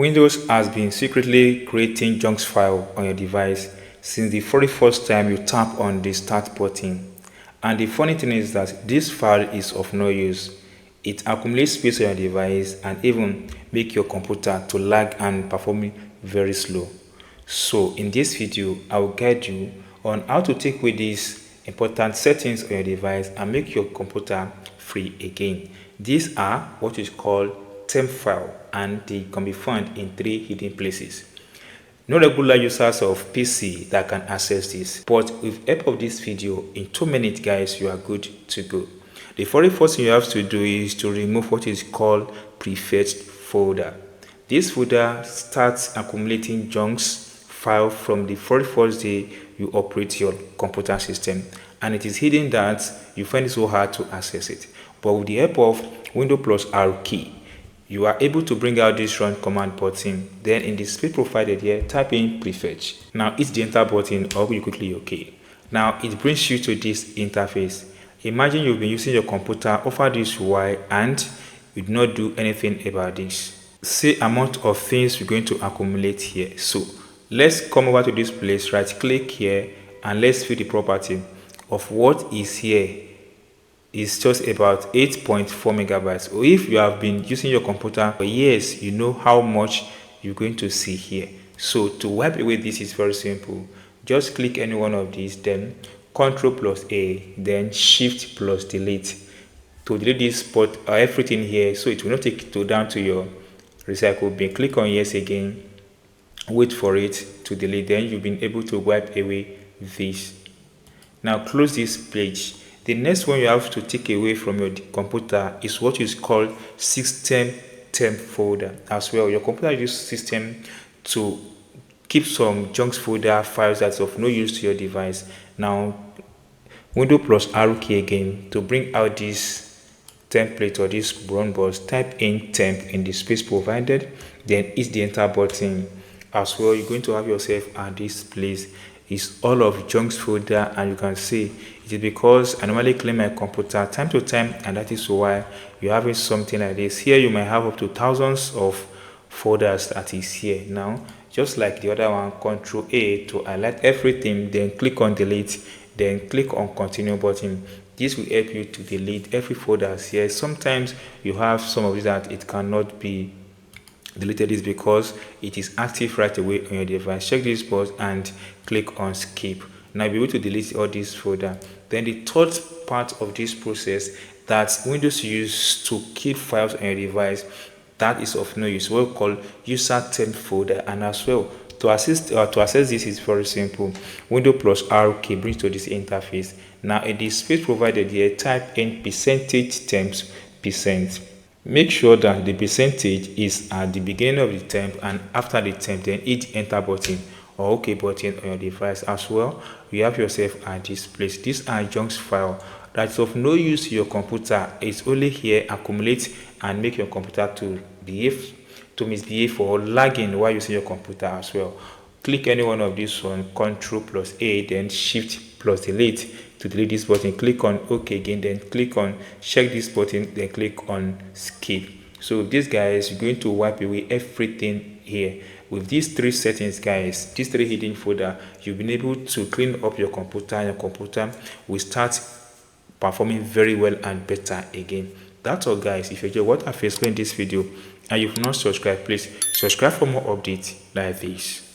Windows has been secretly creating junk file on your device since the very first time you tap on the start button. And the funny thing is that this file is of no use. It accumulates space on your device and even make your computer to lag and perform very slow. So in this video, I will guide you on how to take away these important settings on your device and make your computer free again. These are what is called temp file, and they can be found in 3 hidden places. No regular users of PC that can access this, but with help of this video, in 2 minutes guys, you are good to go. The very first thing you have to do is to remove what is called prefetched folder. This folder starts accumulating junk file from the very first day you operate your computer system, and it is hidden that you find it so hard to access it. But with the help of Windows plus R key, you are able to bring out this run command button. Then in the space provided here, type in prefetch. Now hit the enter button or you quickly OK. Now it brings you to this interface. Imagine you've been using your computer over this UI and you do not do anything about this. See amount of things we're going to accumulate here. So let's come over to this place, right click here, and let's view the property of what is here. Is just about 8.4 megabytes. Or if you have been using your computer for years, you know how much you're going to see here. So to wipe away this is very simple. Just click any one of these, then Ctrl plus A, then Shift plus Delete to delete this spot or everything here, so it will not take it down to your recycle bin. Click on yes again, wait for it to delete, then you've been able to wipe away this. Now close this page. The next one you have to take away from your computer is what is called system temp folder as well. Your computer uses system to keep some junk folder files that's of no use to your device. Now Windows plus R key again to bring out this template or this brown box, type in temp in the space provided, then hit the enter button. As well, you're going to have yourself at this place. It's all of junk folder, and you can see it is because I normally clean my computer time to time, and that is why you're having something like this. Here you might have up to thousands of folders that is here. Now just like the other one, Ctrl A to highlight everything, then click on delete, then click on continue button. This will help you to delete every folder here. Sometimes you have some of these that it cannot be deleted this because it is active right away on your device. Check this box and click on skip. Now you'll be able to delete all this folder. Then the third part of this process that Windows uses to keep files on your device that is of no use, what we call user temp folder. And as well, to access this is very simple. Windows plus R key brings to this interface. Now in the space provided here, type in percentage temps %. Make sure that the percentage is at the beginning of the temp, and after the temp, then hit enter button or OK button on your device. As well, you have yourself at this place. These are junk file that's of no use to your computer. It's only here accumulate and make your computer to misbehave or lagging while using your computer as well. Click any one of these one, Ctrl plus A, then Shift plus Delete to delete this button. Click on OK again, then click on check this button, then click on skip. So this guys, you're going to wipe away everything here. With these 3 settings guys, these 3 hidden folder, you've been able to clean up your computer, and your computer will start performing very well and better again. That's all guys. If you enjoy what I've explained in this video and you've not subscribed, please subscribe for more updates like this.